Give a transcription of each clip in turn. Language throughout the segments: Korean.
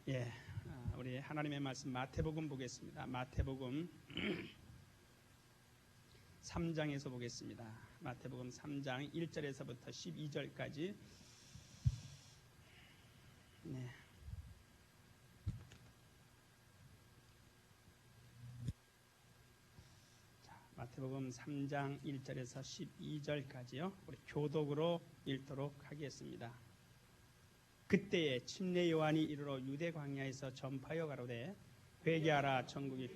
예, 우리 하나님의 말씀 마태복음 보겠습니다. 마태복음 3장에서 보겠습니다. 마태복음 3장 1절에서부터 12절까지. 네. 자, 마태복음 3장 1절에서 12절까지요. 우리 교독으로 읽도록 하겠습니다. 그때에 침례 요한이 이르러 유대 광야에서 전파하여 가로되 회개하라 천국이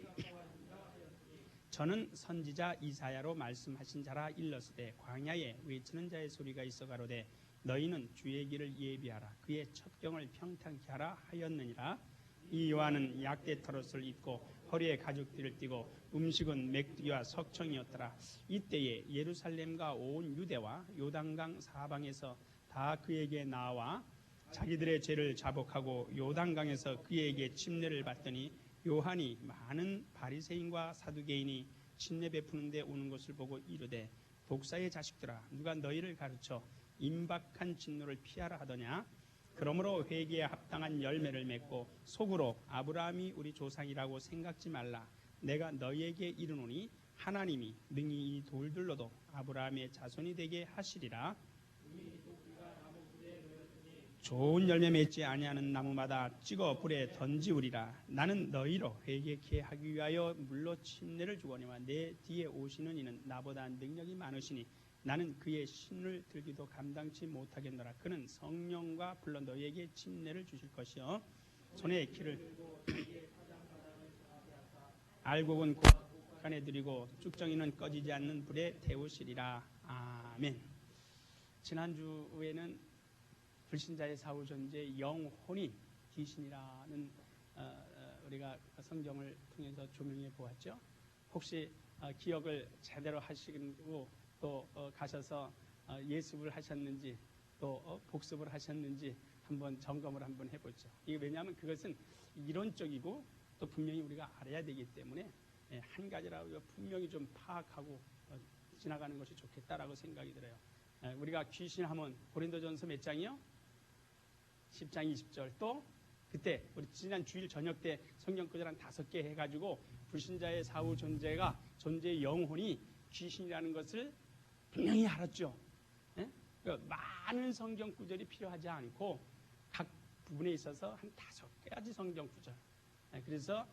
저는 선지자 이사야로 말씀하신 자라 일렀으되 광야에 외치는 자의 소리가 있어 가로되 너희는 주의 길을 예비하라 그의 첩경을 평탄케 하라 하였느니라. 이 요한은 약대 털옷을 입고 허리에 가죽띠를 띠고 음식은 맥두기와 석청이었더라. 이때에 예루살렘과 온 유대와 요단강 사방에서 다 그에게 나와 자기들의 죄를 자복하고 요단강에서 그에게 침례를 받더니 요한이 많은 바리새인과 사두개인이 침례 베푸는 데 오는 것을 보고 이르되 독사의 자식들아 누가 너희를 가르쳐 임박한 진노를 피하라 하더냐. 그러므로 회개에 합당한 열매를 맺고 속으로 아브라함이 우리 조상이라고 생각지 말라. 내가 너희에게 이르노니 하나님이 능히 이 돌들로도 아브라함의 자손이 되게 하시리라. 좋은 열매 맺지 아니하는 나무마다 찍어 불에 던지우리라. 나는 너희로 회개케 하기 위하여 물로 침례를 주거니와 내 뒤에 오시는 이는 나보다 능력이 많으시니 나는 그의 신을 들기도 감당치 못하겠노라. 그는 성령과 불러 너희에게 침례를 주실 것이요 손에 키를 알곡은 곡간에 들이고 쭉정이는 꺼지지 않는 불에 태우시리라. 아멘. 지난주에는 불신자의 사후 존재 영혼이 귀신이라는 우리가 성경을 통해서 조명해 보았죠. 혹시 기억을 제대로 하시고 또 가셔서 예습을 하셨는지 또 복습을 하셨는지 한번 점검을 한번 해보죠. 이게 왜냐하면 그것은 이론적이고 또 분명히 우리가 알아야 되기 때문에 한 가지라고 분명히 좀 파악하고 지나가는 것이 좋겠다라고 생각이 들어요. 우리가 귀신하면 고린도전서 몇 장이요? 10장 20절. 또 그때 우리 지난 주일 저녁 때 성경 구절 한 5개 해가지고 불신자의 사후 존재가 존재의 영혼이 귀신이라는 것을 분명히 알았죠. 그러니까 많은 성경 구절이 필요하지 않고 각 부분에 있어서 한 5가지 성경 구절. 그래서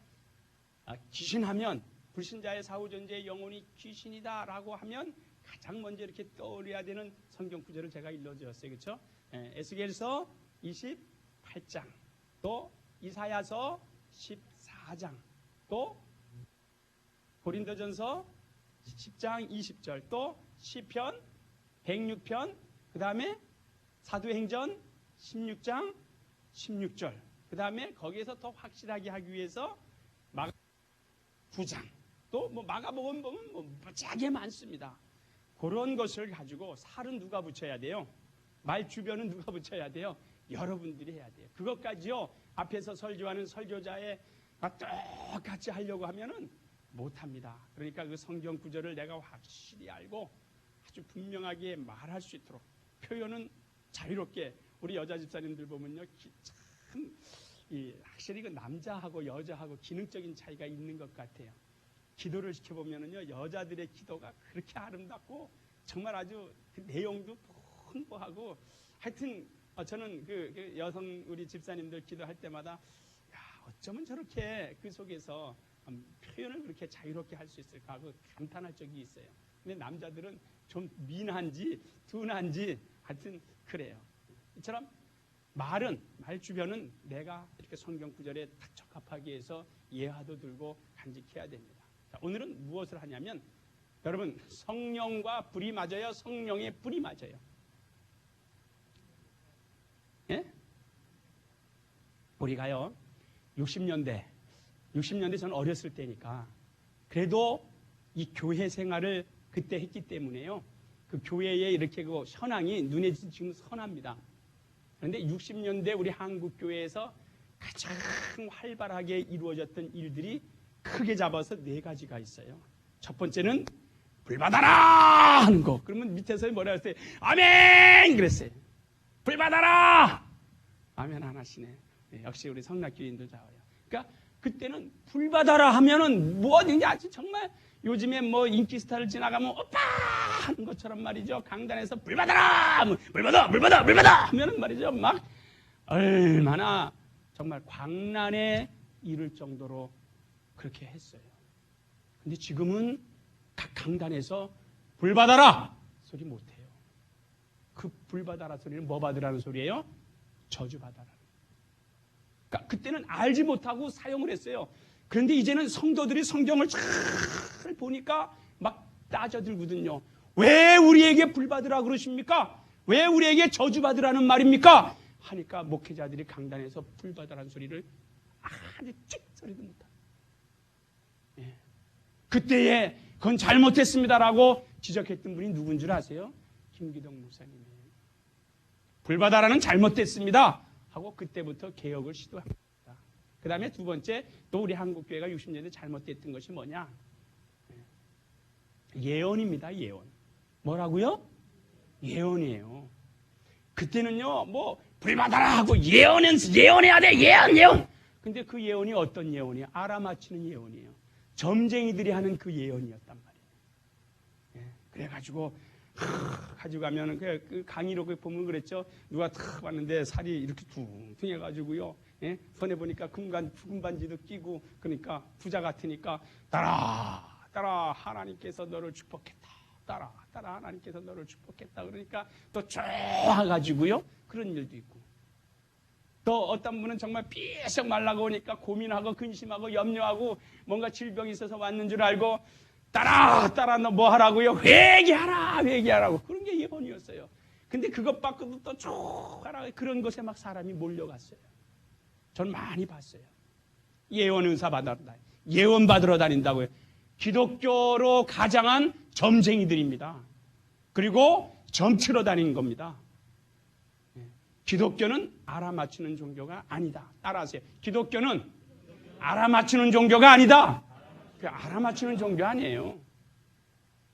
귀신하면 불신자의 사후 존재의 영혼이 귀신이다라고 하면 가장 먼저 이렇게 떠올려야 되는 성경 구절을 제가 일러드렸어요. 그렇죠? 에스겔서 28장, 또 이사야서 14장, 또 고린도전서 10장 20절, 또 시편 106편, 그 다음에 사도행전 16장 16절, 그 다음에 거기에서 더 확실하게 하기 위해서 마가 9장, 또 뭐 마가복음 보면 뭐 무지하게 많습니다. 그런 것을 가지고 살은 누가 붙여야 돼요? 말 주변은 누가 붙여야 돼요? 여러분들이 해야 돼요. 그것까지요 앞에서 설교하는 설교자의 똑같이 하려고 하면은 못합니다. 그러니까 그 성경 구절을 내가 확실히 알고 아주 분명하게 말할 수 있도록 표현은 자유롭게. 우리 여자 집사님들 보면요 참 확실히 그 남자하고 여자하고 기능적인 차이가 있는 것 같아요. 기도를 시켜보면은요 여자들의 기도가 그렇게 아름답고 정말 아주 그 내용도 풍부하고 하여튼 저는 그 여성 우리 집사님들 기도할 때마다 야, 어쩌면 저렇게 그 속에서 표현을 그렇게 자유롭게 할 수 있을까 하고 감탄할 적이 있어요. 근데 남자들은 좀 민한지 둔한지 하여튼 그래요. 이처럼 말 주변은 내가 이렇게 성경 구절에 딱 적합하게 해서 예화도 들고 간직해야 됩니다. 자, 오늘은 무엇을 하냐면 여러분 성령과 불이 맞아요. 성령의 불이 맞아요. 예? 우리가요 60년대 저는 어렸을 때니까 그래도 이 교회 생활을 그때 했기 때문에요 그 교회에 이렇게 그 현황이 눈에 지금 선합니다. 그런데 60년대 우리 한국 교회에서 가장 활발하게 이루어졌던 일들이 크게 잡아서 4가지가 있어요. 첫 번째는 불 받아라 하는 거. 그러면 밑에서 뭐라 했어요? 아멘 그랬어요. 불 받아라! 아멘 안 하시네. 역시 우리 성락교인도 잘해요. 그러니까 그때는 불 받아라 하면은 뭐든지 아주 정말 요즘에 뭐 인기 스타를 지나가면 오빠 하는 것처럼 말이죠. 강단에서 불 받아라! 불 받아! 불 받아! 불 받아! 하면은 말이죠. 막 얼마나 정말 광란에 이를 정도로 그렇게 했어요. 근데 지금은 각 강단에서 불 받아라! 소리 못해요. 그 불 받아라 소리는 뭐 받으라는 소리예요? 저주 받아라. 그러니까 그때는 알지 못하고 사용을 했어요. 그런데 이제는 성도들이 성경을 잘 보니까 막 따져들거든요. 왜 우리에게 불 받으라 그러십니까? 왜 우리에게 저주 받으라는 말입니까? 하니까 목회자들이 강단에서 불 받으라는 소리를 아주 찍 소리도 못하고. 그때에 그건 잘못했습니다라고 지적했던 분이 누군 줄 아세요? 김기동 목사님이에요. 불 받아라는 잘못됐습니다 하고 그때부터 개혁을 시도합니다. 그 다음에 두 번째, 또 우리 한국교회가 60년대 잘못됐던 것이 뭐냐? 예언입니다. 예언. 뭐라고요? 예언이에요. 그때는요, 뭐 불 받아라 하고 예언해야 돼. 예언. 근데 그 예언이 어떤 예언이에요? 알아맞히는 예언이에요. 점쟁이들이 하는 그 예언이었단 말이에요. 그래가지고 가지고 가면 그 강의로 보면 그랬죠. 누가 탁 왔는데 살이 이렇게 퉁퉁해가지고요. 손에 보니까 금반 반지도 끼고 그러니까 부자 같으니까 따라 하나님께서 너를 축복했다. 따라 하나님께서 너를 축복했다. 그러니까 또 좋아가지고요. 그런 일도 있고. 또 어떤 분은 정말 삐쩍 말라고 오니까 고민하고 근심하고 염려하고 뭔가 질병이 있어서 왔는 줄 알고 따라 너 뭐 하라고요? 회개하라고. 그런 게 예언이었어요. 근데 그것 받고도 또 쭉 하라. 그런 것에 막 사람이 몰려갔어요. 전 많이 봤어요. 예언 은사 받으러 다니. 예언 받으러 다닌다고요. 기독교로 가장한 점쟁이들입니다. 그리고 점치러 다니는 겁니다. 기독교는 알아맞히는 종교가 아니다. 따라하세요. 기독교는 알아맞히는 종교가 아니다. 알아맞히는 종교 아니에요.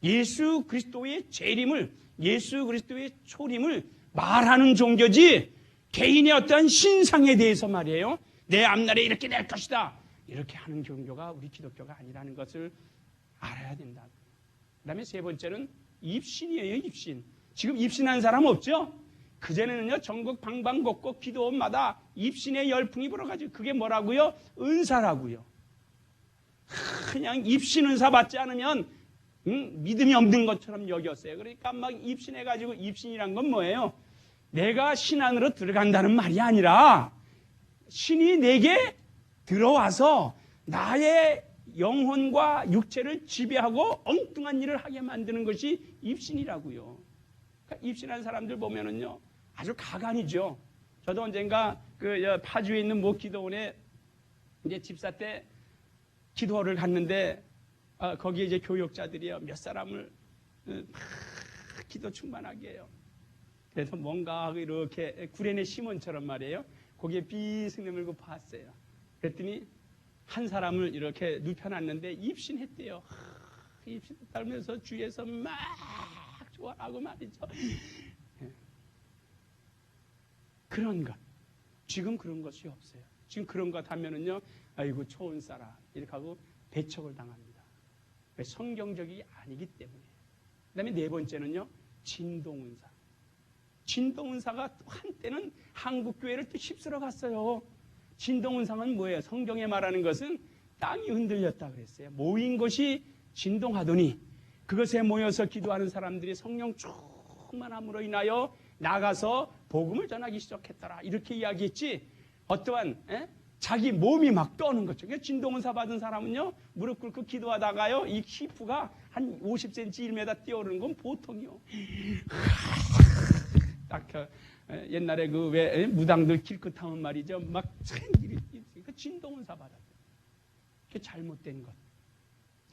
예수 그리스도의 재림을, 예수 그리스도의 초림을 말하는 종교지 개인의 어떠한 신상에 대해서 말이에요. 내 앞날에 이렇게 될 것이다. 이렇게 하는 종교가 우리 기독교가 아니라는 것을 알아야 된다. 그 다음에 세 번째는 입신이에요. 입신. 지금 입신한 사람 없죠? 그전에는요, 전국 방방곡곡 기도원마다 입신의 열풍이 불어가지고 그게 뭐라고요? 은사라고요. 그냥 입신 은사 받지 않으면 믿음이 없는 것처럼 여겼어요. 그러니까 막 입신해가지고 입신이란 건 뭐예요? 내가 신 안으로 들어간다는 말이 아니라 신이 내게 들어와서 나의 영혼과 육체를 지배하고 엉뚱한 일을 하게 만드는 것이 입신이라고요. 그러니까 입신한 사람들 보면은요, 아주 가관이죠. 저도 언젠가 그 파주에 있는 모 기도원에 이제 집사 때 기도를 갔는데 거기에 이제 교역자들이요 몇 사람을 기도 충만하게 해요. 그래서 뭔가 이렇게 구레네 시몬처럼 말이에요. 거기에 비스듬히 물고 봤어요. 그랬더니 한 사람을 이렇게 눕혀놨는데 입신했대요. 입신 따르면서 주위에서 막 좋아하고 말이죠. 그런 것. 지금 그런 것이 없어요. 지금 그런 것 하면은요, 아이고 초혼 사람 이렇게 하고 배척을 당합니다. 왜? 성경적이 아니기 때문에. 그다음에 네 번째는요, 진동은사. 진동은사가 한때는 한국 교회를 또 휩쓸어 갔어요. 진동은사는 뭐예요? 성경에 말하는 것은 땅이 흔들렸다 그랬어요. 모인 것이 진동하더니 그것에 모여서 기도하는 사람들이 성령 충만함으로 인하여 나가서 복음을 전하기 시작했더라. 이렇게 이야기했지. 어떠한 자기 몸이 막 떠는 거죠. 진동은사 받은 사람은요, 무릎 꿇고 기도하다가요, 이 히프가 한 50cm, 1m 뛰어오르는 건 보통이요. 딱 옛날에 그 왜 무당들 길끝하면 말이죠, 막 그 진동은사 받았어요. 그게 잘못된 것.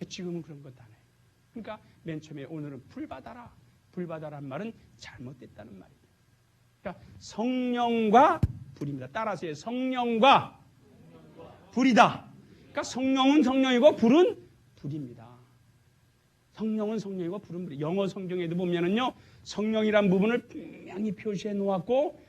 지금은 그런 것 안 해요. 그러니까 맨 처음에 오늘은 불 받아라. 불 받아란 말은 잘못됐다는 말이에요. 그러니까 성령과 불입니다. 따라서 성령과 불이다. 그러니까 성령은 성령이고 불은 불입니다. 성령은 성령이고 불은 불이. 영어 성경에도 보면은요, 성령이란 부분을 분명히 표시해 놓았고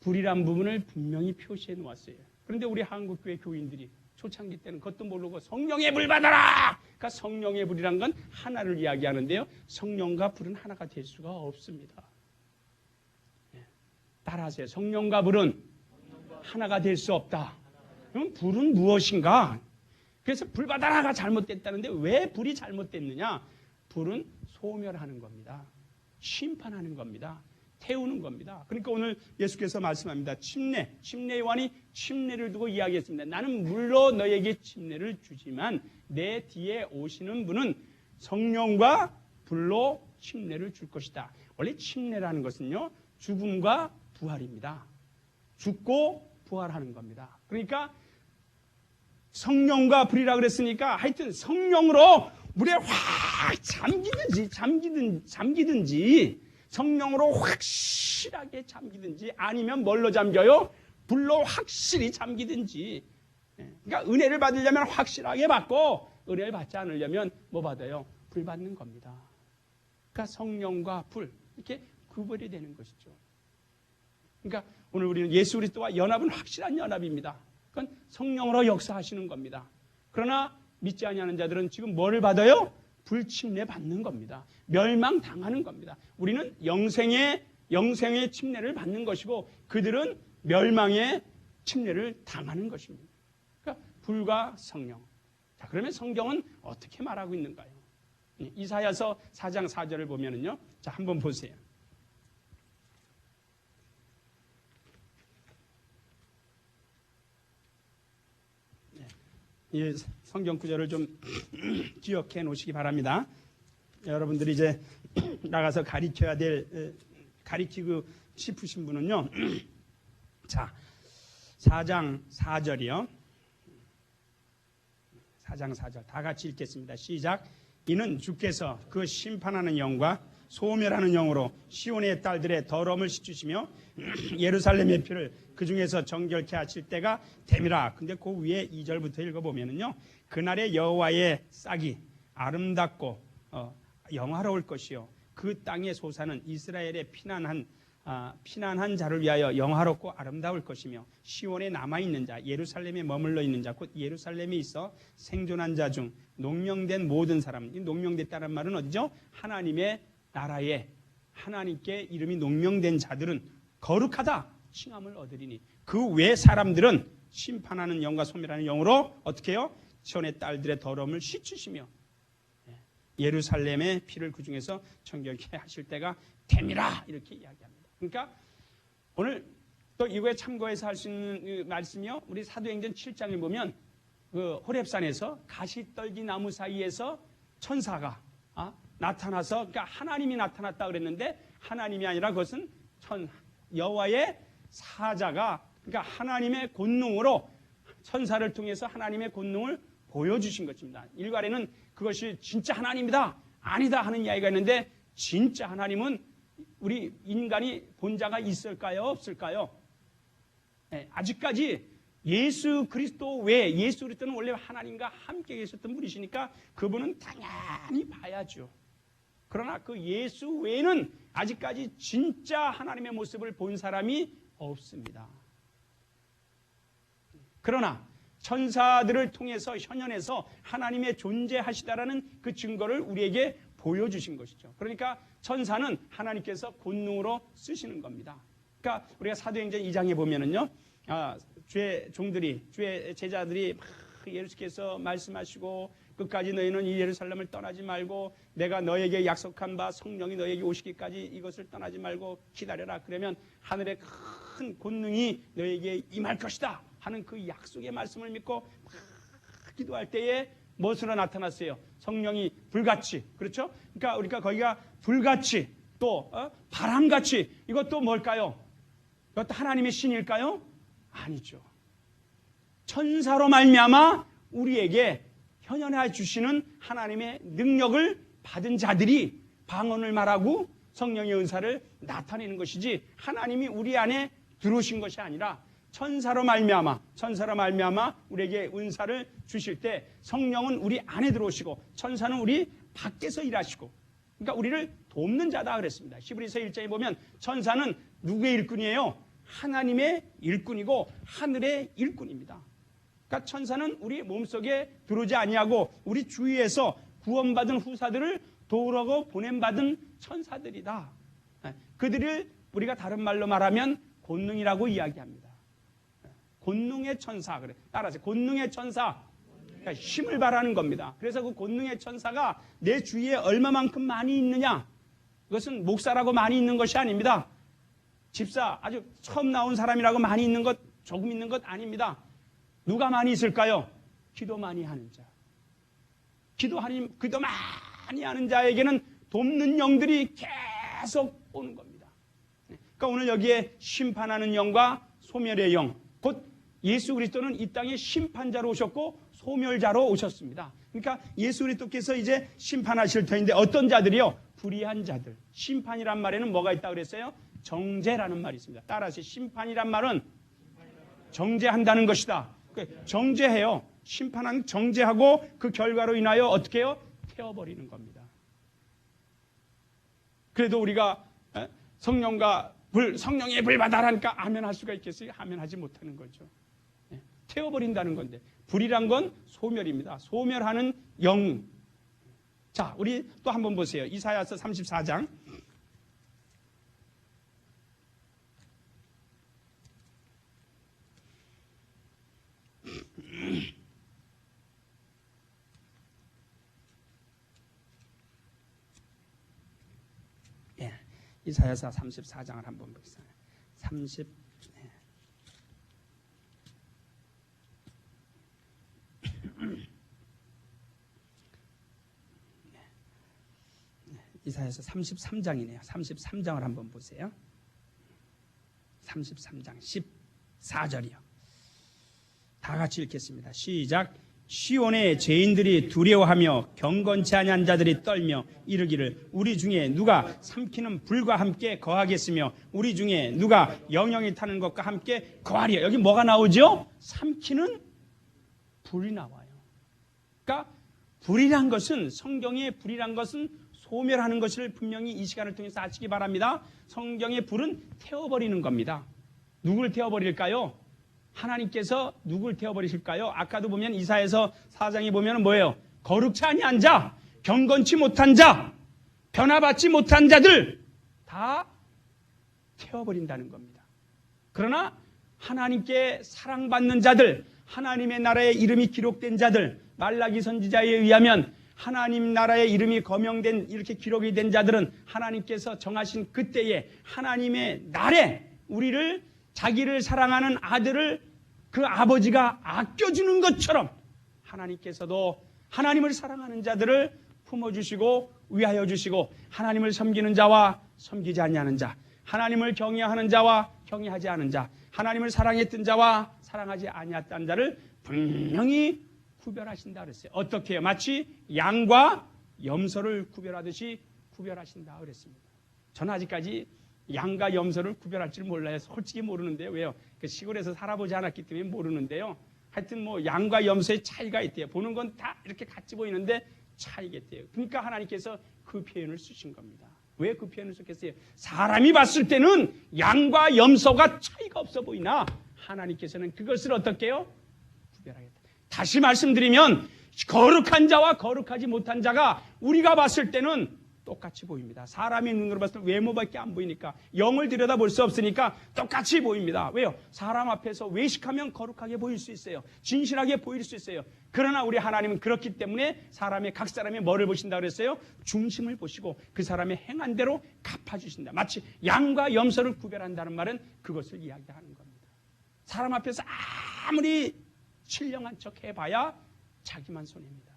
불이란 부분을 분명히 표시해 놓았어요. 그런데 우리 한국교회 교인들이 초창기 때는 그것도 모르고 성령의 불 받아라! 그러니까 성령의 불이란 건 하나를 이야기하는데요. 성령과 불은 하나가 될 수가 없습니다. 따라하세요. 성령과 불은 하나가 될 수 없다. 그럼 불은 무엇인가? 그래서 불 받아라가 잘못됐다는데 왜 불이 잘못됐느냐? 불은 소멸하는 겁니다. 심판하는 겁니다. 태우는 겁니다. 그러니까 오늘 예수께서 말씀합니다. 침례 요한이 침례를 두고 이야기했습니다. 나는 물로 너에게 침례를 주지만 내 뒤에 오시는 분은 성령과 불로 침례를 줄 것이다. 원래 침례라는 것은요, 죽음과 부활입니다. 죽고 부활하는 겁니다. 그러니까 성령과 불이라 그랬으니까 하여튼 성령으로 물에 확 잠기든지 성령으로 확실하게 잠기든지 아니면 뭘로 잠겨요? 불로 확실히 잠기든지. 그러니까 은혜를 받으려면 확실하게 받고 은혜를 받지 않으려면 뭐 받아요? 불 받는 겁니다. 그러니까 성령과 불 이렇게 구별이 되는 것이죠. 그러니까 오늘 우리는 예수 그리스도와 연합은 확실한 연합입니다. 그건 성령으로 역사하시는 겁니다. 그러나 믿지 아니하는 자들은 지금 뭐를 받아요? 불침례 받는 겁니다. 멸망당하는 겁니다. 우리는 영생의 침례를 받는 것이고 그들은 멸망의 침례를 당하는 것입니다. 그러니까 불과 성령. 자, 그러면 성경은 어떻게 말하고 있는가요? 이사야서 4장 4절을 보면은요. 자, 한번 보세요. 이 성경 구절을 좀 기억해 놓으시기 바랍니다. 여러분들이 이제 나가서 가리키고 싶으신 분은요. 자, 4장 4절이요. 4장 4절 다 같이 읽겠습니다. 시작. 이는 주께서 그 심판하는 영과 소멸하는 영으로 시온의 딸들의 더러움을 씻으시며 예루살렘의 피를 그 중에서 정결케 하실 때가 됨이라. 근데 그 위에 2절부터 읽어보면은요. 그날의 여호와의 싹이 아름답고 영화로울 것이요. 그 땅의 소사는 이스라엘의 피난한 자를 위하여 영화롭고 아름다울 것이며 시온에 남아있는 자, 예루살렘에 머물러 있는 자, 곧 예루살렘에 있어 생존한 자 중 농명된 모든 사람. 이 농명됐다는 말은 어디죠? 하나님의 나라에 하나님께 이름이 농명된 자들은 거룩하다 칭함을 얻으리니 그 외 사람들은 심판하는 영과 소멸하는 영으로 어떻게 해요? 시온의 딸들의 더러움을 씻으시며 예루살렘의 피를 그 중에서 정결케 하실 때가 됨이라 이렇게 이야기합니다. 그러니까 오늘 또 이거에 참고해서 할 수 있는 말씀이요. 우리 사도행전 7장에 보면 그 호렙산에서 가시떨기 나무 사이에서 천사가 나타나서 그러니까 하나님이 나타났다 그랬는데 하나님이 아니라 그것은 여호와의 사자가 그러니까 하나님의 권능으로 천사를 통해서 하나님의 권능을 보여주신 것입니다. 일괄에는 그것이 진짜 하나님이다 아니다 하는 이야기가 있는데 진짜 하나님은 우리 인간이 본 자가 있을까요? 없을까요? 네, 아직까지 예수 그리스도 외에 예수 그리스도는 원래 하나님과 함께 계셨던 분이시니까 그분은 당연히 봐야죠. 그러나 그 예수 외에는 아직까지 진짜 하나님의 모습을 본 사람이 없습니다. 그러나 천사들을 통해서 현현에서 하나님의 존재하시다라는 그 증거를 우리에게 보여주신 것이죠. 그러니까 천사는 하나님께서 권능으로 쓰시는 겁니다. 그러니까 우리가 사도행전 2장에 보면은요, 주의 종들이, 주의 제자들이 막 예수께서 말씀하시고 끝까지 너희는 이 예루살렘을 떠나지 말고 내가 너에게 약속한 바 성령이 너에게 오시기까지 이것을 떠나지 말고 기다려라. 그러면 하늘의 큰 권능이 너에게 임할 것이다 하는 그 약속의 말씀을 믿고 막 기도할 때에 무엇으로 나타났어요? 성령이 불같이. 그렇죠? 그러니까 우리가 거기가 불같이 또 바람같이 이것도 뭘까요? 이것도 하나님의 신일까요? 아니죠. 천사로 말미암아 우리에게 현현해 주시는 하나님의 능력을 받은 자들이 방언을 말하고 성령의 은사를 나타내는 것이지 하나님이 우리 안에 들어오신 것이 아니라 천사로 말미암아 우리에게 은사를 주실 때 성령은 우리 안에 들어오시고 천사는 우리 밖에서 일하시고 그러니까 우리를 돕는 자다 그랬습니다. 히브리서 1장에 보면 천사는 누구의 일꾼이에요? 하나님의 일꾼이고 하늘의 일꾼입니다. 그러니까 천사는 우리 몸속에 들어오지 아니하고 우리 주위에서 구원받은 후사들을 도우라고 보냄받은 천사들이다. 그들을 우리가 다른 말로 말하면 권능이라고 이야기합니다. 권능의 천사, 그래. 따라서 권능의 천사, 그러니까 힘을 발하는 겁니다. 그래서 그 권능의 천사가 내 주위에 얼마만큼 많이 있느냐? 그것은 목사라고 많이 있는 것이 아닙니다. 집사, 아주 처음 나온 사람이라고 많이 있는 것, 조금 있는 것 아닙니다. 누가 많이 있을까요? 기도 많이 하는 자. 기도 많이 하는 자에게는 돕는 영들이 계속 오는 겁니다. 그러니까 오늘 여기에 심판하는 영과 소멸의 영, 곧 예수 그리스도는 이 땅에 심판자로 오셨고 소멸자로 오셨습니다. 그러니까 예수 그리스도께서 이제 심판하실 터인데 어떤 자들이요? 불의한 자들. 심판이란 말에는 뭐가 있다고 그랬어요? 정죄라는 말이 있습니다. 따라서 심판이란 말은 정죄한다는 것이다. 정죄해요. 심판한 정죄하고 그 결과로 인하여 어떻게 해요? 태워버리는 겁니다. 그래도 우리가 성령의 불 받아라니까 아멘할 수가 있겠어요? 아멘하지 못하는 거죠. 태워버린다는 건데 불이란 건 소멸입니다. 소멸하는 영. 자, 우리 또 한번 보세요. 이사야서 34장. 이사야서 34장을 한번 보겠습니다. 30. 이사야서 33장이네요. 33장을 한번 보세요. 33장 14절이요. 다 같이 읽겠습니다. 시작. 시온의 죄인들이 두려워하며 경건치 아니한 자들이 떨며 이르기를 우리 중에 누가 삼키는 불과 함께 거하겠으며 우리 중에 누가 영영이 타는 것과 함께 거하리요. 여기 뭐가 나오죠? 삼키는 불이 나와요. 그러니까 불이란 것은, 성경의 불이란 것은 소멸하는 것을 분명히 이 시간을 통해서 아시기 바랍니다. 성경의 불은 태워버리는 겁니다. 누굴 태워버릴까요? 하나님께서 누굴 태워버리실까요? 아까도 보면 이사야서 4장에 보면 뭐예요? 거룩치 아니한 자, 경건치 못한 자, 변화받지 못한 자들 다 태워버린다는 겁니다. 그러나 하나님께 사랑받는 자들, 하나님의 나라의 이름이 기록된 자들, 말라기 선지자에 의하면 하나님 나라의 이름이 거명된, 이렇게 기록이 된 자들은 하나님께서 정하신 그때에 하나님의 날에 우리를, 자기를 사랑하는 아들을 그 아버지가 아껴주는 것처럼 하나님께서도 하나님을 사랑하는 자들을 품어주시고 위하여 주시고, 하나님을 섬기는 자와 섬기지 아니하는 자, 하나님을 경외하는 자와 경외하지 않은 자, 하나님을 사랑했던 자와 사랑하지 아니했던 자를 분명히 구별하신다 그랬어요. 어떻게 해요? 마치 양과 염소를 구별하듯이 구별하신다 그랬습니다. 저는 아직까지 양과 염소를 구별할 줄 몰라요. 솔직히 모르는데요. 왜요? 그 시골에서 살아보지 않았기 때문에 모르는데요. 하여튼 뭐 양과 염소의 차이가 있대요. 보는 건 다 이렇게 같이 보이는데 차이겠대요. 그러니까 하나님께서 그 표현을 쓰신 겁니다. 왜 그 표현을 썼겠어요? 사람이 봤을 때는 양과 염소가 차이가 없어 보이나 하나님께서는 그것을 어떻게 해요? 구별하겠다. 다시 말씀드리면 거룩한 자와 거룩하지 못한 자가 우리가 봤을 때는 똑같이 보입니다. 사람의 눈으로 봤을 때 외모밖에 안 보이니까, 영을 들여다볼 수 없으니까 똑같이 보입니다. 왜요? 사람 앞에서 외식하면 거룩하게 보일 수 있어요. 진실하게 보일 수 있어요. 그러나 우리 하나님은 그렇기 때문에 사람의, 각 사람의 뭐를 보신다 그랬어요? 중심을 보시고 그 사람의 행한 대로 갚아주신다. 마치 양과 염소를 구별한다는 말은 그것을 이야기하는 겁니다. 사람 앞에서 아무리 신령한 척 해봐야 자기만 손해입니다.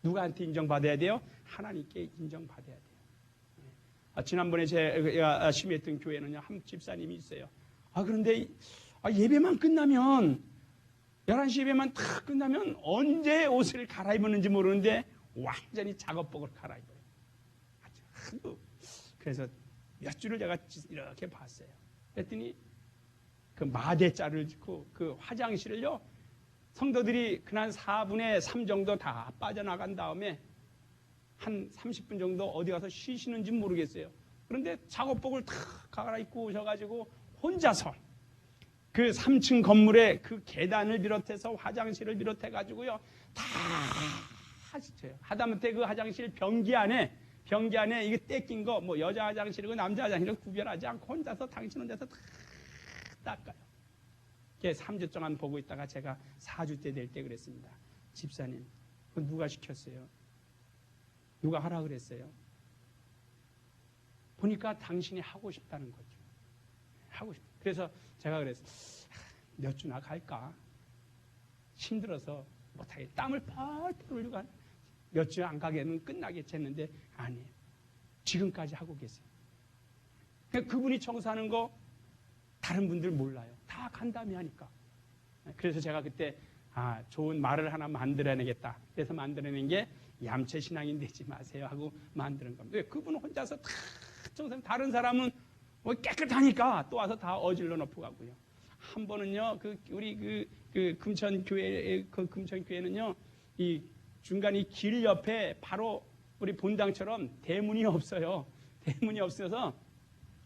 누구한테 인정받아야 돼요? 하나님께 인정받아야 돼요. 지난번에 제가 심의했던 교회는요, 한 집사님이 있어요. 그런데 예배만 끝나면, 11시 예배만 탁 끝나면 언제 옷을 갈아입었는지 모르는데 완전히 작업복을 갈아입어요. 그래서 몇 주를 제가 이렇게 봤어요. 그랬더니 그 마대자를 짓고 그 화장실을요, 성도들이 그날 4분의 3 정도 다 빠져나간 다음에 한 30분 정도 어디 가서 쉬시는지 모르겠어요. 그런데 작업복을 탁 갈아입고 오셔가지고 혼자서 그 3층 건물의 그 계단을 비롯해서 화장실을 비롯해 가지고요 다 하시죠. 하다못해 그 화장실 변기 안에 이게 떼낀 거 뭐 여자 화장실이고 남자 화장실을 구별하지 않고 혼자서 당신 혼자서 다 닦아요. 3주 동안 보고 있다가 제가 4주 때 될 때 그랬습니다. 집사님, 그거 누가 시켰어요? 누가 하라 그랬어요? 보니까 당신이 하고 싶다는 거죠. 하고 싶다. 그래서 제가 그랬어요. 몇 주나 갈까? 힘들어서 못하게 땀을 펄펄 흘리고 몇 주 안 가게는 끝나겠지 했는데 아니에요. 지금까지 하고 계세요. 그분이 청소하는 거 다른 분들 몰라요. 다 간담회 하니까. 그래서 제가 그때 좋은 말을 하나 만들어내겠다. 그래서 만들어낸 게 얌체 신앙인 되지 마세요 하고 만드는 겁니다. 그분 혼자서 다 청소하면 다른 사람은 뭐 깨끗하니까 또 와서 다 어질러 놓고 가고요. 한 번은요, 우리 금천교회는요, 이 중간 이 길 옆에 바로 우리 본당처럼 대문이 없어요. 대문이 없어서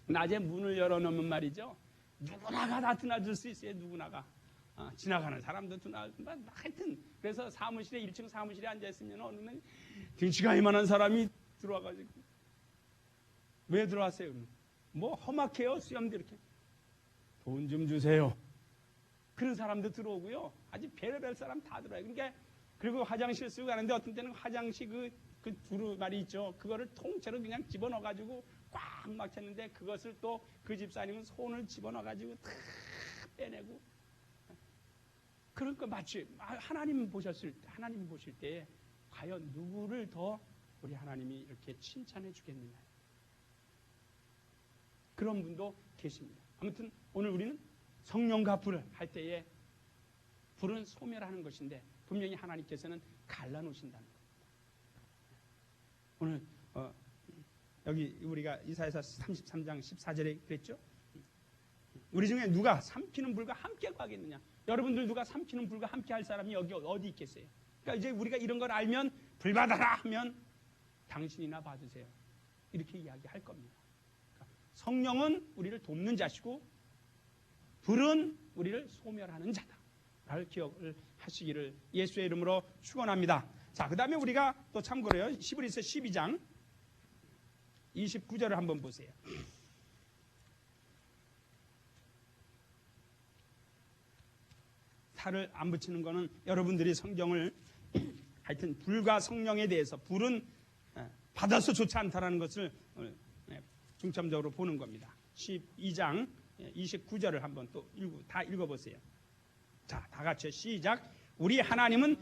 낮에 문을 열어놓으면 말이죠. 누구나가 다 드나들 수 있어요. 누구나가. 지나가는 사람도 하여튼 그래서 사무실에 1층 사무실에 앉아있으면 어느 날 등치가 이만한 사람이 들어와가지고 왜 들어왔어요? 뭐 험악해요. 수염도 이렇게. 돈 좀 주세요. 그런 사람도 들어오고요. 아주 별의별 사람 다 들어와요. 그러니까 그리고 화장실 쓰고 가는데 어떤 때는 화장실 그 두루마리 있죠. 그거를 통째로 그냥 집어넣어가지고 꽉 막혔는데 그것을 또 그 집사님은 손을 집어넣어가지고 다 빼내고. 그런 거 마치 하나님 보실 때 과연 누구를 더 우리 하나님이 이렇게 칭찬해 주겠느냐. 그런 분도 계십니다. 아무튼 오늘 우리는 성령과 불을 할 때에 불은 소멸하는 것인데 분명히 하나님께서는 갈라놓으신다는 겁니다. 오늘 여기 우리가 이사야서 33장 14절에 그랬죠. 우리 중에 누가 삼키는 불과 함께 가겠느냐. 여러분들 누가 삼키는 불과 함께 할 사람이 여기 어디 있겠어요? 그러니까 이제 우리가 이런 걸 알면 불 받아라 하면 당신이나 봐주세요. 이렇게 이야기할 겁니다. 그러니까 성령은 우리를 돕는 자시고 불은 우리를 소멸하는 자다. 라를 기억을 하시기를 예수의 이름으로 축원합니다. 자, 그 다음에 우리가 또 참고로요. 히브리서 12장 29절을 한번 보세요. 살을 안 붙이는 거는 여러분들이 성경을 하여튼 불과 성령에 대해서 불은 받아서 좋지 않다라는 것을 중점적으로 보는 겁니다. 12장 29절을 한번 또 다 읽어보세요. 자, 다 같이 시작. 우리 하나님은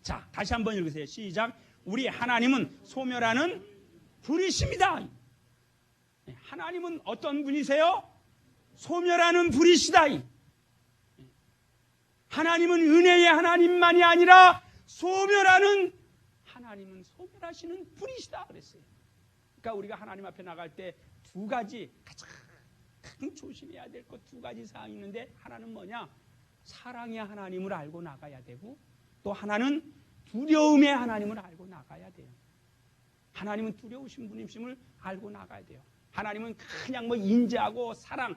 자, 다시 한번 읽으세요. 시작. 우리 하나님은 소멸하는 불이십니다. 하나님은 어떤 분이세요? 소멸하는 불이시다. 하나님은 은혜의 하나님만이 아니라 하나님은 소멸하시는 분이시다 그랬어요. 그러니까 우리가 하나님 앞에 나갈 때 두 가지 가장 조심해야 될 것 두 가지 사항이 있는데 하나는 뭐냐? 사랑의 하나님을 알고 나가야 되고 또 하나는 두려움의 하나님을 알고 나가야 돼요. 하나님은 두려우신 분이심을 알고 나가야 돼요. 하나님은 그냥 뭐 인자하고 사랑,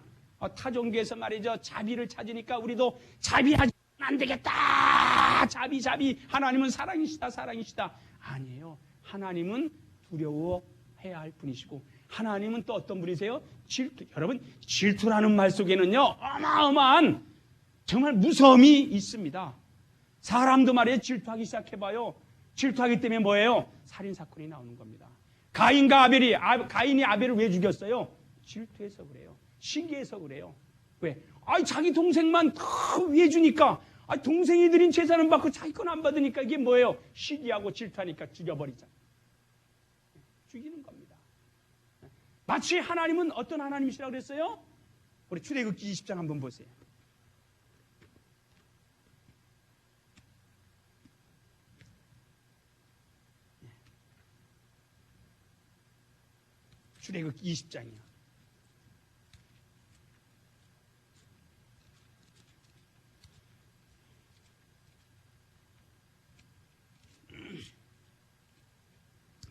타종교에서 말이죠. 자비를 찾으니까 우리도 자비하지 안 되겠다. 자비. 하나님은 사랑이시다. 아니에요. 하나님은 두려워해야 할 분이시고 하나님은 또 어떤 분이세요? 질투. 여러분, 질투라는 말 속에는요, 어마어마한 정말 무서움이 있습니다. 사람도 말이에요. 질투하기 시작해봐요. 질투하기 때문에 뭐예요? 살인사건이 나오는 겁니다. 가인이 아벨을 왜 죽였어요? 질투해서 그래요. 시기해서 그래요. 왜? 자기 동생만 다 위해 주니까, 동생이 드린 재산은 받고 자기 건 안 받으니까 이게 뭐예요? 시기하고 질투하니까 죽여버리자. 죽이는 겁니다. 마치 하나님은 어떤 하나님이시라고 그랬어요? 우리 출애굽기 20장 한번 보세요. 출애굽기 20장이요.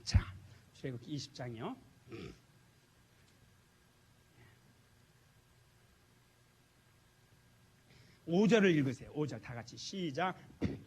자, 출애굽기 20장이요. 5절을 읽으세요. 5절 다 같이 시작.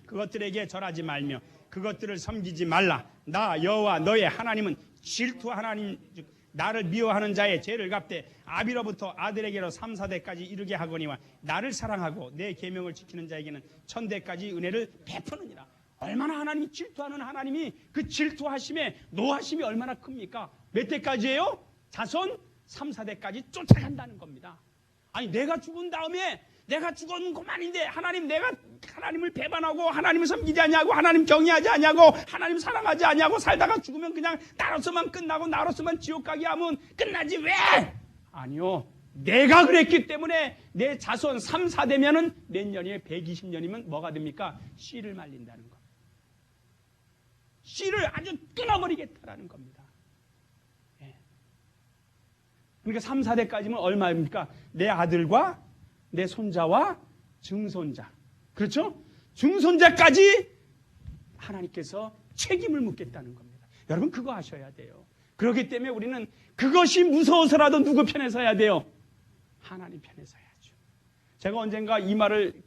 그것들에게 절하지 말며 그것들을 섬기지 말라. 나 여호와 너의 하나님은 질투 하나님 즉 나를 미워하는 자의 죄를 갚되 아비로부터 아들에게로 3, 4대까지 이르게 하거니와 나를 사랑하고 내 계명을 지키는 자에게는 1000대까지 은혜를 베푸느니라. 얼마나 하나님이 질투하는 하나님이 그 질투하심에 노하심이 얼마나 큽니까? 몇 대까지예요? 자손 3, 4대까지 쫓아간다는 겁니다. 아니 내가 죽은 다음에 내가 죽은 것만인데 하나님 내가 하나님을 배반하고 하나님을 섬기지 않냐고 하나님 경외하지 않냐고 하나님 사랑하지 않냐고 살다가 죽으면 그냥 나로서만 끝나고 나로서만 지옥 가게 하면 끝나지 왜? 아니요. 내가 그랬기 때문에 내 자손 3, 4대면은 몇 년이에요? 120년이면 뭐가 됩니까? 씨를 말린다는 거. 씨를 아주 끊어버리겠다라는 겁니다. 예. 그러니까 3, 4대까지면 얼마입니까? 내 아들과 내 손자와 증손자. 그렇죠? 증손자까지 하나님께서 책임을 묻겠다는 겁니다. 여러분 그거 아셔야 돼요. 그렇기 때문에 우리는 그것이 무서워서라도 누구 편에 서야 돼요? 하나님 편에 서야죠. 제가 언젠가 이 말을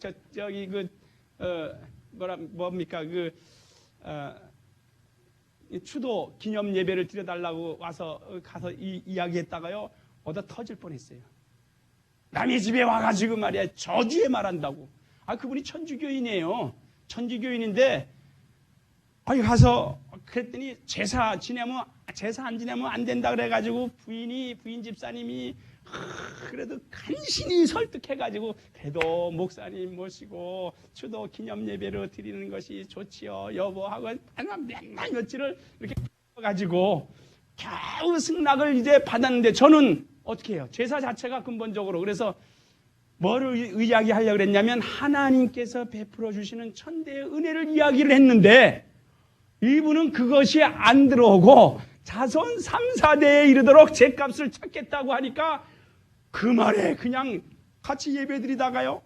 추도 기념 예배를 드려달라고 가서 이야기했다가요 얻어 터질 뻔했어요. 남의 집에 와가지고 말이야 저주에 말한다고. 그분이 천주교인이에요. 천주교인인데 가서 그랬더니 제사 안 지내면 안 된다 그래가지고 부인 집사님이 그래도 간신히 설득해가지고 그래도 목사님 모시고 추도 기념 예배로 드리는 것이 좋지요 여보 하고 맨날 며칠을 이렇게 가지고 겨우 승낙을 이제 받았는데 저는 어떻게 해요? 제사 자체가 근본적으로 그래서 뭐를 이야기하려고 그랬냐면 하나님께서 베풀어 주시는 천대의 은혜를 이야기를 했는데 이분은 그것이 안 들어오고 자손 3, 4대에 이르도록 죗값을 찾겠다고 하니까 그 말에 그냥 같이 예배드리다가요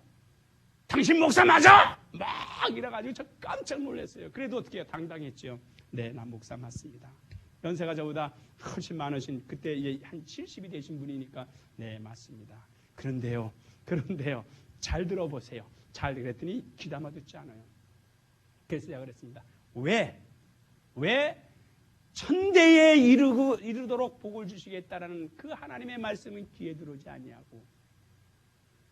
당신 목사 맞아? 막 이래가지고 저 깜짝 놀랐어요. 그래도 어떻게 해요? 당당했죠. 네, 난 목사 맞습니다. 연세가 저보다 훨씬 많으신 그때 한 70이 되신 분이니까 네 맞습니다. 그런데요 잘 들어보세요. 잘 그랬더니 귀담아 듣지 않아요. 그래서 제가 그랬습니다. 왜 천대에 이르도록 복을 주시겠다라는 그 하나님의 말씀은 귀에 들어오지 아니하고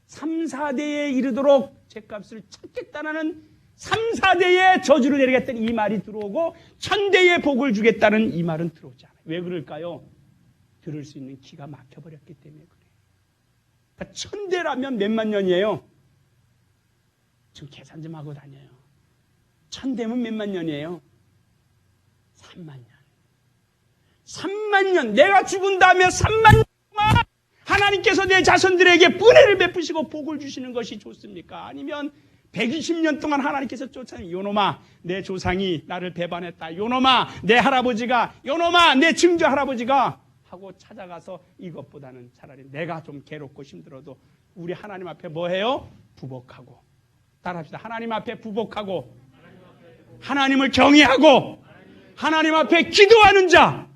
3, 4대에 이르도록 죗값을 찾겠다는 3, 4대에 저주를 내리겠다는 이 말이 들어오고 천대에 복을 주겠다는 이 말은 들어오지 않아요. 왜 그럴까요? 들을 수 있는 기가 막혀버렸기 때문에 그래요. 그러니까 천대라면 몇만 년이에요? 지금 계산 좀 하고 다녀요. 천대면 몇만 년이에요? 3만 년. 3만 년. 내가 죽은 다음에 3만 년 동안 하나님께서 내 자손들에게 은혜를 베푸시고 복을 주시는 것이 좋습니까? 아니면 120년 동안 하나님께서 쫓아낸 요놈아 내 조상이 나를 배반했다. 요놈아 내 할아버지가 요놈아 내 증조 할아버지가 하고 찾아가서 이것보다는 차라리 내가 좀 괴롭고 힘들어도 우리 하나님 앞에 뭐 해요? 부복하고 따라합시다. 하나님 앞에 부복하고 하나님을 경외하고 하나님 앞에 기도하는 자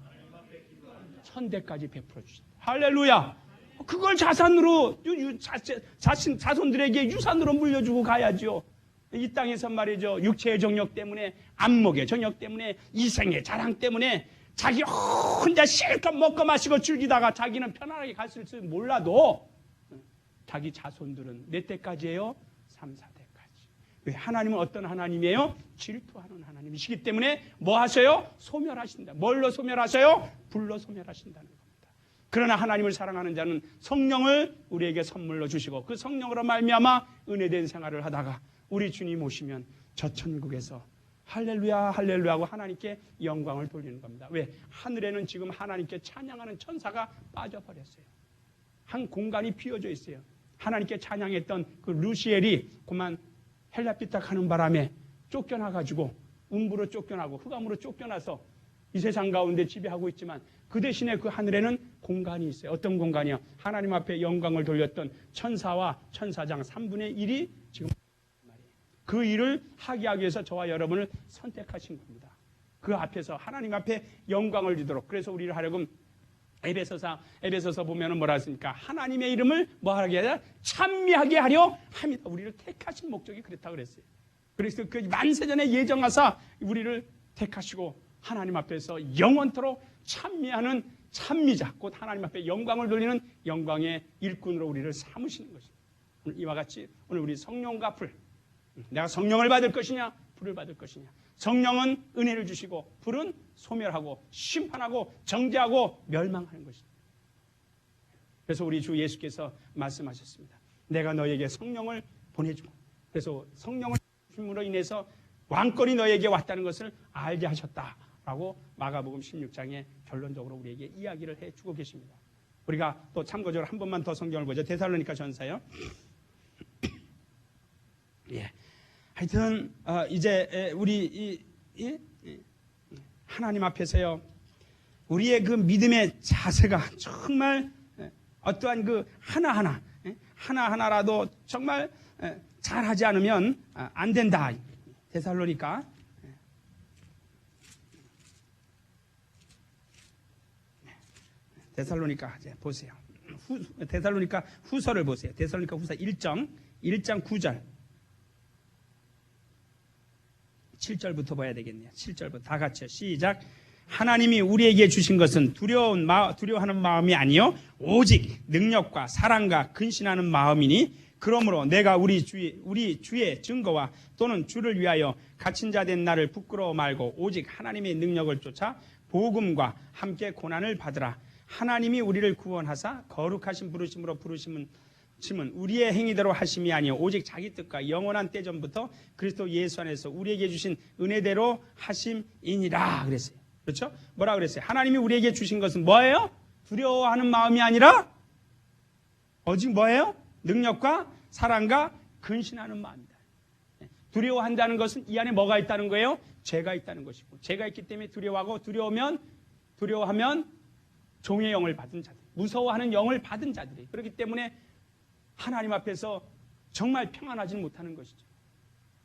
천대까지 베풀어 주신다. 할렐루야. 그걸 자산으로 자손들에게 유산으로 물려주고 가야죠. 이 땅에서 말이죠. 육체의 정욕 때문에 안목의 정욕 때문에 이생의 자랑 때문에 자기 혼자 실컷 먹고 마시고 즐기다가 자기는 편안하게 갈 수 있을지 몰라도 자기 자손들은 몇 대까지예요? 3, 4대까지. 왜? 하나님은 어떤 하나님이에요? 질투하는 하나님이시기 때문에 뭐 하셔요? 소멸하신다. 뭘로 소멸하셔요? 불로 소멸하신다는 겁니다. 그러나 하나님을 사랑하는 자는 성령을 우리에게 선물로 주시고 그 성령으로 말미암아 은혜된 생활을 하다가 우리 주님 오시면 저 천국에서 할렐루야 할렐루야 하고 하나님께 영광을 돌리는 겁니다. 왜? 하늘에는 지금 하나님께 찬양하는 천사가 빠져버렸어요. 한 공간이 비어져 있어요. 하나님께 찬양했던 그 루시엘이 그만 헬라피타 가는 바람에 쫓겨나가지고 음부로 쫓겨나고 흑암으로 쫓겨나서 이 세상 가운데 지배하고 있지만 그 대신에 그 하늘에는 공간이 있어요. 어떤 공간이요? 하나님 앞에 영광을 돌렸던 천사와 천사장 3분의 1이 지금 그 일을 하게 하기 위해서 저와 여러분을 선택하신 겁니다. 그 앞에서 하나님 앞에 영광을 주도록. 그래서 우리를 하려면 에베소서 보면은 뭐라 했습니까? 하나님의 이름을 뭐하게 하냐? 찬미하게 하려 합니다. 우리를 택하신 목적이 그렇다고 그랬어요. 그래서 그 만세전에 예정하사 우리를 택하시고 하나님 앞에서 영원토록 찬미하는 찬미자, 곧 하나님 앞에 영광을 돌리는 영광의 일꾼으로 우리를 삼으시는 것입니다. 이와 같이 오늘 우리 성령과 불, 내가 성령을 받을 것이냐 불을 받을 것이냐. 성령은 은혜를 주시고 불은 소멸하고 심판하고 정죄하고 멸망하는 것입니다. 그래서 우리 주 예수께서 말씀하셨습니다. 내가 너에게 성령을 보내주고, 그래서 성령을 주심으로 인해서 왕권이 너에게 왔다는 것을 알게 하셨다라고 마가복음 16장에 결론적으로 우리에게 이야기를 해주고 계십니다. 우리가 또 참고적으로 한 번만 더 성경을 보죠. 데살로니가 전서요. 예. 하여튼 이제 우리 하나님 앞에서요, 우리의 그 믿음의 자세가 정말 어떠한 그 하나하나라도 정말 잘하지 않으면 안 된다. 데살로니가 이제 보세요. 데살로니가 후서를 보세요. 데살로니가 후서 1장 9절 7절부터 봐야 되겠네요. 7절부터 다 같이요. 시작. 하나님이 우리에게 주신 것은 두려워하는 마음이 아니요 오직 능력과 사랑과 근신하는 마음이니, 그러므로 내가 우리 주의 증거와 또는 주를 위하여 갇힌 자 된 나를 부끄러워 말고 오직 하나님의 능력을 쫓아 복음과 함께 고난을 받으라. 하나님이 우리를 구원하사 거룩하신 부르심으로 부르심은 우리의 행위대로 하심이 아니요 오직 자기 뜻과 영원한 때 전부터 그리스도 예수 안에서 우리에게 주신 은혜대로 하심이니라 그랬어요. 그렇죠? 뭐라 그랬어요? 하나님이 우리에게 주신 것은 뭐예요? 두려워하는 마음이 아니라 오직 뭐예요? 능력과 사랑과 근신하는 마음이다. 두려워한다는 것은 이 안에 뭐가 있다는 거예요? 죄가 있다는 것이고, 죄가 있기 때문에 두려워하고, 두려워하면 종의 영을 받은 자들, 무서워하는 영을 받은 자들이, 그렇기 때문에 하나님 앞에서 정말 평안하지는 못하는 것이죠.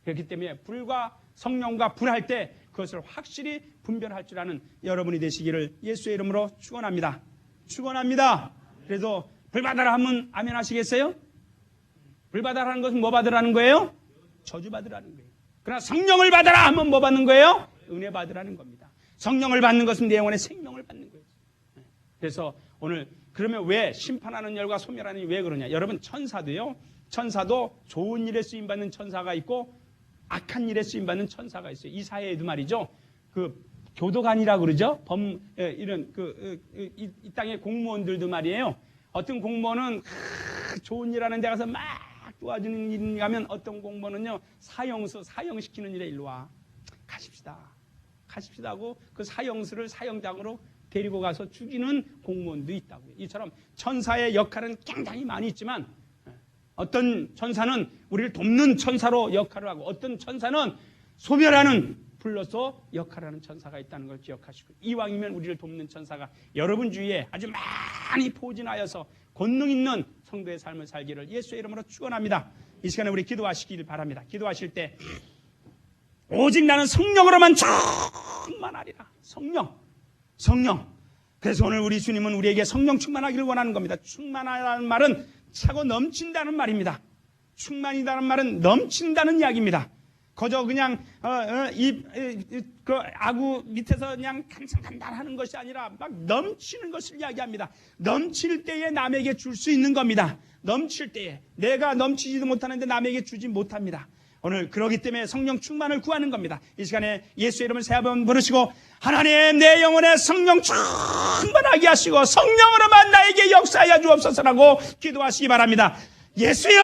그렇기 때문에 불과 성령과 불할 때 그것을 확실히 분별할 줄 아는 여러분이 되시기를 예수의 이름으로 축원합니다. 그래서 불 받아라 하면 아멘 하시겠어요? 불 받아라는 것은 뭐 받으라는 거예요? 저주 받으라는 거예요. 그러나 성령을 받아라 하면 뭐 받는 거예요? 은혜 받으라는 겁니다. 성령을 받는 것은 내 영혼의 생명을 받는 거예요. 그래서 오늘 그러면 왜 심판하는 열과 소멸하는 일 왜 그러냐? 여러분, 천사도 좋은 일에 쓰임 받는 천사가 있고 악한 일에 쓰임 받는 천사가 있어요. 이 사회에도 말이죠. 그 교도관이라고 그러죠. 이런 이 땅의 공무원들도 말이에요. 어떤 공무원은 좋은 일 하는 데 가서 막 도와주는 일 가면, 어떤 공무원은요 사형시키는 일에 일로 와 가십시다 하고 그 사형수를 사형장으로 데리고 가서 죽이는 공무원도 있다고요. 이처럼 천사의 역할은 굉장히 많이 있지만, 어떤 천사는 우리를 돕는 천사로 역할을 하고, 어떤 천사는 소멸하는 불로서 역할하는 천사가 있다는 걸 기억하시고, 이왕이면 우리를 돕는 천사가 여러분 주위에 아주 많이 포진하여서 권능 있는 성도의 삶을 살기를 예수의 이름으로 축원합니다. 이 시간에 우리 기도하시길 바랍니다. 기도하실 때 오직 나는 성령으로만 충만하리라. 성령. 그래서 오늘 우리 주님은 우리에게 성령 충만하기를 원하는 겁니다. 충만하다는 말은 차고 넘친다는 말입니다. 충만이라는 말은 넘친다는 이야기입니다. 거저 그냥 그 아구 밑에서 그냥 간단하는 것이 아니라 막 넘치는 것을 이야기합니다. 넘칠 때에 남에게 줄 수 있는 겁니다. 넘칠 때에 내가 넘치지도 못하는데 남에게 주지 못합니다. 오늘 그러기 때문에 성령 충만을 구하는 겁니다. 이 시간에 예수의 이름을 세 번 부르시고, 하나님 내 영혼에 성령 충만하게 하시고 성령으로만 나에게 역사하여 주옵소서라고 기도하시기 바랍니다. 예수여,